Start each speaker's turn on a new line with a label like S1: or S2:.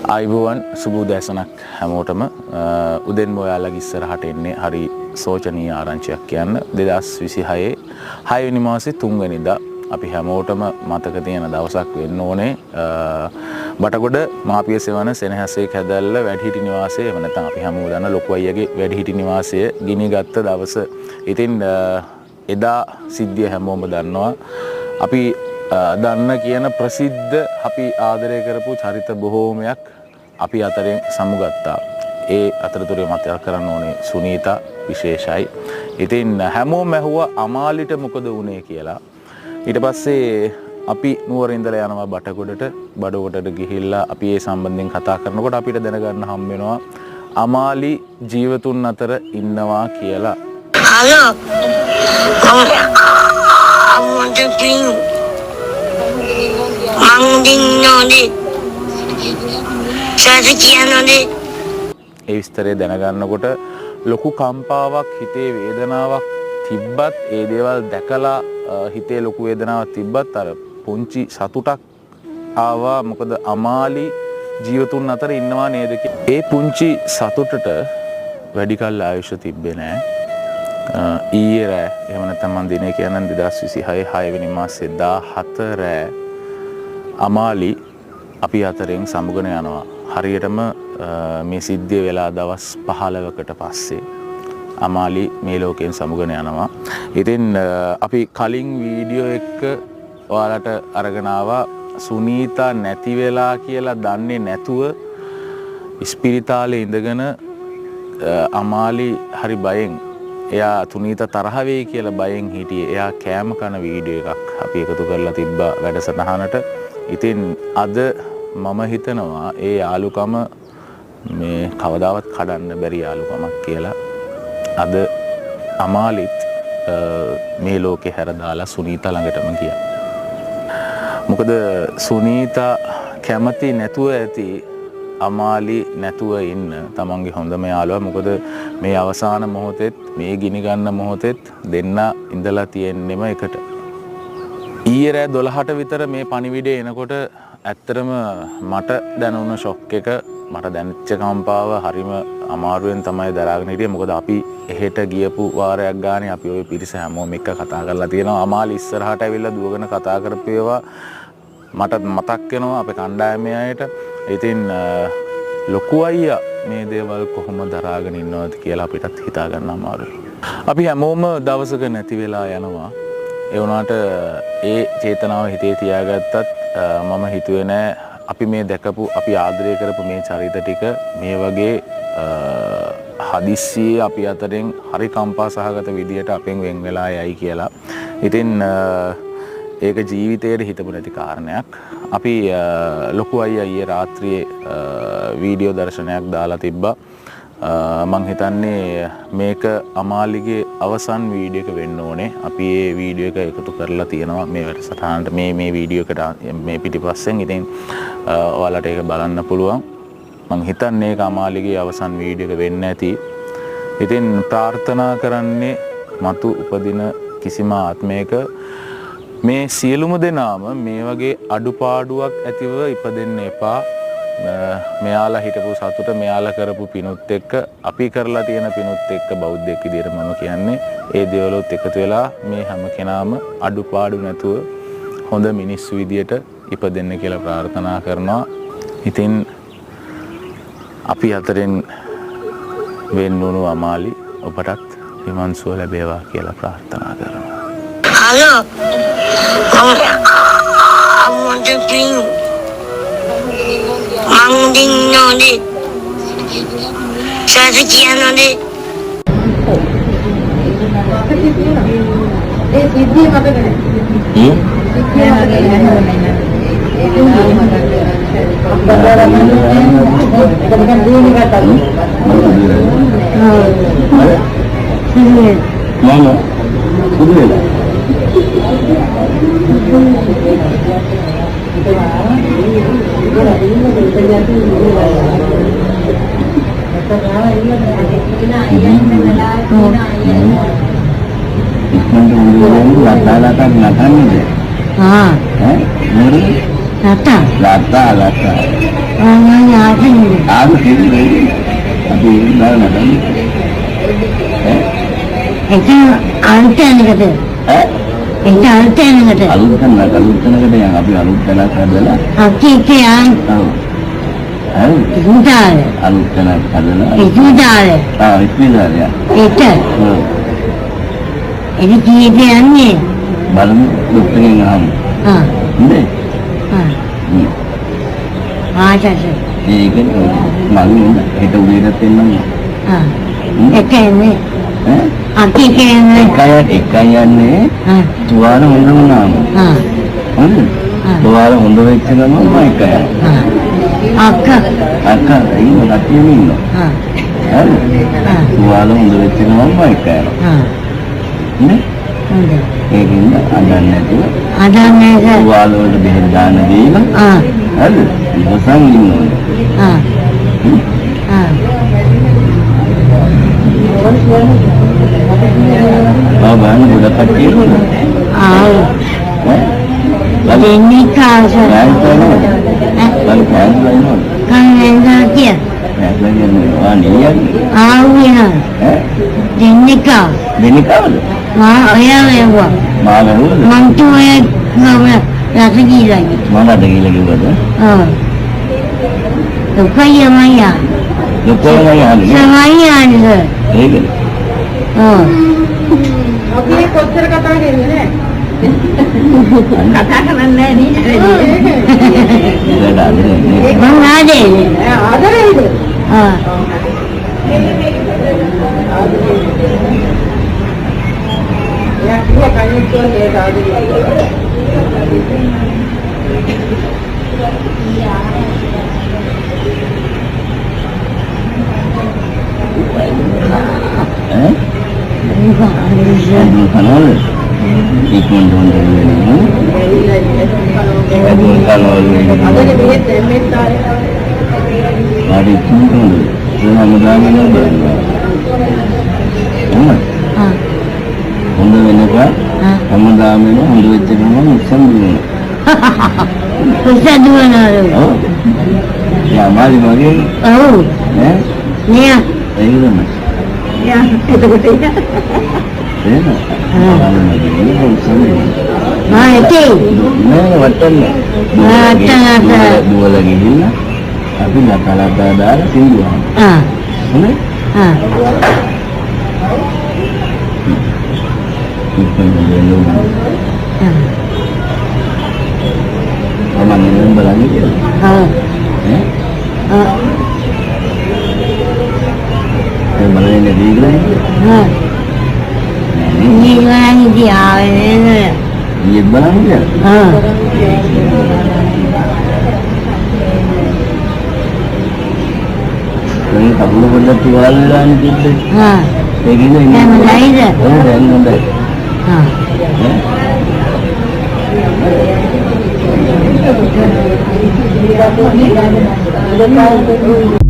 S1: ආයුබෝවන් සුබ උදෑසනක් හැමෝටම උදෙන් ඔයාලගේ ඉස්සරහට එන්නේ හරි සෝචනීය ආරංචියක් කියන්න 2026 6 වෙනි මාසේ 3 වෙනිදා අපි හැමෝටම මතක තියෙන දවසක් වෙන්න ඕනේ බටගොඩ මාපිය සෙවන සෙනෙහසේ කැදැල්ල වැඩිහිටි නිවාසයේ එහෙම නැත්නම් අපි හැමෝම දන්න ලොකු අයියාගේ වැඩිහිටි නිවාසය ගිනිගත්ත දවස. ඉතින් එදා සිද්ධිය හැමෝම දන්නවා. අපි දන්න කියන ප්‍රසිද්ධ අපි ආදරය කරපු චරිත බොහෝමයක් අපි අතරින් සමුගත්තා. ඒ අතරතුරේ මතක් කරන්න ඕනේ සුනීතා විශේෂයි. ඉතින් හැමෝම ඇහුවා අමාලිට මොකද වුනේ කියලා. ඊට පස්සේ අපි නුවර ඉඳලා යනවා බඩගොඩට ගිහිල්ලා අපි ඒ සම්බන්ධයෙන් කතා කරනකොට අපිට දැනගන්න හම් වෙනවා අමාලි ජීවතුන් අතර ඉන්නවා කියලා.
S2: හලෝ අම්මන්ට මංදින්නෝනේ සාදු කියනෝනේ.
S1: ඒ විස්තරය දැනගන්නකොට ලොකු කම්පාවක් හිතේ වේදනාවක් තිබ්බත් ඒ දේවල් දැකලා හිතේ ලොකු වේදනාවක් තිබ්බත් අර පුංචි සතුටක් ආවා. මොකද අමාලි ජීවතුන් අතර ඉන්නවා නේද කියලා. ඒ පුංචි සතුටට වැඩි කල් ආයුෂ තිබ්බේ නෑ. ඊයේ රෑ එහෙම නැත්නම් මම දිනේ කියන්නේ 2026 6 වෙනි මාසේ 17 රෑ අමාලි අපි අතරින් සමුගන යනවා. හරියටම මේ සිද්ධිය වෙලා දවස් 15කට පස්සේ අමාලි මේ ලෝකයෙන් සමුගන යනවා. ඉතින් අපි කලින් වීඩියෝ එක ඔයාලට අරගෙන ආවා සුනීතා නැති වෙලා කියලා දන්නේ නැතුව ඉස්පිරිතාලේ ඉඳගෙන අමාලි හරි බයෙන් එයා තුනීතා තරහ වෙයි කියලා බයෙන් හිටියේ. එයා කෑම කන වීඩියෝ එකක් අපි එකතු කරලා තිබ්බා වැඩසටහනට. ඉතින් අද මම හිතනවා ඒ යාළුකම මේ කවදාවත් කඩන්න බැරි යාළුකමක් කියලා. අද අමාලිත් මේ ලෝකේ හැර දාලා සුනීතා ළඟටම ගියා. මොකද සුනීතා කැමති නැතුව ඇති අමාලි නැතුව ඉන්න තමන්ගේ හොඳම යාළුවා. මොකද මේ අවසාන මොහොතෙත් මේ ගිනි ගන්න මොහොතෙත් දෙන්න ඉඳලා තියෙන්නෙම එකට. ඊයේ රෑ 12ට විතර මේ පණිවිඩය එනකොට ඇත්තටම මට දැනුණ ෂොක් එක මට දැනෙච්ච කම්පාව හරිම අමාරුවෙන් තමයි දරාගෙන හිටියේ. මොකද අපි එහෙට ගියපු වාරයක් ගානේ අපි ওই පිරිස හැමෝම එක්ක කතා කරලා තියෙනවා. අමාලි ඉස්සරහට ඇවිල්ලා දුවගෙන කතා කරපු ඒවා මට මතක් වෙනවා අපේ කණ්ඩායමේ අයට. ඉතින් ලොකු අයියා මේ දේවල් කොහොම දරාගෙන ඉන්නවද කියලා අපිටත් හිතා ගන්න අමාරුයි. අපි හැමෝම දවසක නැති වෙලා යනවා. ඒ වුණාට ඒ චේතනාව හිතේ තියාගත්තත් මම හිතුවේ නෑ අපි මේ දැකපු අපි ආදරය කරපු මේ චරිත ටික මේ වගේ හදිස්සියේ අපි අතරින් හරි කම්පා සහගත විදියට අපෙන් වෙන් වෙලා යයි කියලා. ඉතින් ඒක ජීවිතේට හිතපු නැති කාරණයක්. අපි ලොකු අයියා ඊයේ රාත්‍රියේ වීඩියෝ දර්ශනයක් දාලා තිබ්බා. මං හිතන්නේ මේක අමාලිගේ අවසන් වීඩියෝ එක වෙන්න ඕනේ. අපි මේ වීඩියෝ එක එකතු කරලා තියෙනවා මේ වැඩසටහනට මේ වීඩියෝ එකට මේ පිටිපස්සෙන්. ඉතින් ඔයාලට ඒක බලන්න පුළුවන්. මං හිතන්නේ ඒක අමාලිගේ අවසන් වීඩියෝ එක වෙන්න ඇති. ඉතින් ප්‍රාර්ථනා කරන්නේ මතු උපදින කිසිම ආත්මයක මේ සියලුම දෙනාම මේ වගේ අඩුපාඩුවක් ඇතිව ඉපදෙන්න එපා. මෙයාලා හිටපු සතුට මෙයාලා කරපු පිනුත් එක්ක අපි කරලා තියෙන පිනුත් එක්ක බෞද්ධයෙක් විදියට මම කියන්නේ ඒ දේවලුත් එකතු වෙලා මේ හැම කෙනාම අඩුපාඩු නැතුව හොඳ මිනිස්සු විදියට ඉපදෙන්න කියලා ප්‍රාර්ථනා කරනවා. ඉතින් අපි අතරින් වෙන් වුණු අමාලි ඔබටත් නිවන් සුව ලැබේවා කියලා ප්‍රාර්ථනා කරනවා.
S2: හලෝ අම්මන්ට මංදින්නෝනේ සාදු කියනෝනේ.
S3: ඒ සිද්ධිය මතක නැහැ.
S4: Lata.
S2: මම ආසන්නේ.
S4: ආද කියන්නේ අපි බලන්න ඈ
S2: ඒක අන්තයනකට.
S4: ඈ
S2: ඒක අන්තයනකට.
S4: අලුත් තැනකට යන් අපි අලුත් තැනක් හදලා
S2: අපි කියන්
S4: ඔව් හරි
S2: ඉස්පිතාල.
S4: අලුත් තැනක් හදලා
S2: ඉස්පිතාල.
S4: ඉස්පිතාලය
S2: ඒක
S4: ඔව්
S2: ඒක කියන්නේ
S4: බලමු දුක්ඛයෙන් අහමු
S2: ආ
S4: නේ
S2: ආ ආචාස
S4: ඒක මම හිත උදේට එන්නම්
S2: ආ ඒකනේ
S4: ඈ
S2: අපි කියන්නේ
S4: එකයි යන්නේ
S2: ආ
S4: තුවාල හොඳ වුණාම
S2: ආ
S4: හරිද තුවාල හොඳ වෙච්ච ගමන් මම එකයි
S2: ආ අක්කා
S4: අක්කා ඒක නැතිවෙම ඉන්නවා
S2: ආ
S4: හරි
S2: ආ
S4: තුවාල හොඳ වෙච්ච ගමන් මම එකයි
S2: ආ
S4: නේ
S2: හොඳයි
S4: ඒකින්ද අඳන්නේ නැතුව
S2: අදන්නේ
S4: තුවාල වලට බෙහෙත් දාන්න දීලා
S2: ආ
S4: හරිද ඉවසන් ඉන්න ඕනේ
S2: ආ ආ
S4: බලන්න ගොඩක් කට්ටිය ඉන්නවා
S2: ආ
S4: ඈ
S2: දෙන්නේ කාස
S4: බලන්න බලන්න
S2: කන්නේ කිය ආවිනා දෙන්නේ කා
S4: දෙන්නේ කවද?
S2: මා අයවෙවා
S4: මාළුද?
S2: මං තුයේ නම රසගීලයි
S4: මොනවද කියලා කිව්වද?
S2: ආ දුකයි මයියා
S4: ලොකෝම යන්නේ.
S2: සමයියානේ
S4: ඒකද?
S2: ආ
S3: අපි කොච්චර කතා කරන්නේ කතා කරන්නේ නෑ
S4: ඒකට අදරේ නේ.
S2: මං ආදේ
S3: ආදරේද
S2: ආ
S3: එයා කිව්ව කණිත් කියන්නේ ඒක ආදරේ
S4: ඈ? අඳුර කනවල? ඉක්මන් දුන්න දෙන්නේ. අඳුර කනවල.
S3: අදනේ මෙහෙත් එම්මෙත් ආයේ
S4: හරි ඉක්මන් දුන්න. ඒක හැමදාම නෑ.
S2: ආ
S4: හොඳ වෙනකන් හැමදාම හොඳ වෙච්ච ගමන් උත්සන් දුන්නා.
S2: උසදුවනලු
S4: ඔව්. යාමාලි මගේ
S2: ඔව්
S4: ඈ
S2: නිය
S4: එහෙමද?
S3: යා එතකොට ඒක
S4: එහෙම. යාමාලි උත්සන්
S2: මා එතේ
S4: නෑ වටන්නේ. දුවල ගිහිල්ලා අපි ලකලක දාලා සින්දුවා.
S2: ආ
S4: හොඳයි.
S2: ආ
S4: ඉක්මන් දුන්නා.
S2: ආ
S4: මම බලන්නේ කියලා.
S2: ආ
S4: ඈ
S2: ආ
S4: ඒ බලන්නේ දීගලයි.
S2: ආ නිවani දියාවේ
S4: ඊයේ බලන්නේ.
S2: ආ
S4: දැන් කකුල පොඩ්ඩක් තුවාල වෙලා ඉන්නේ.
S2: ආ
S4: ඒකින්ද ඉන්නේ.
S2: දැන් හොඳයිද?
S4: ඔව් දැන් හොඳයි.
S2: ආ
S3: ඒක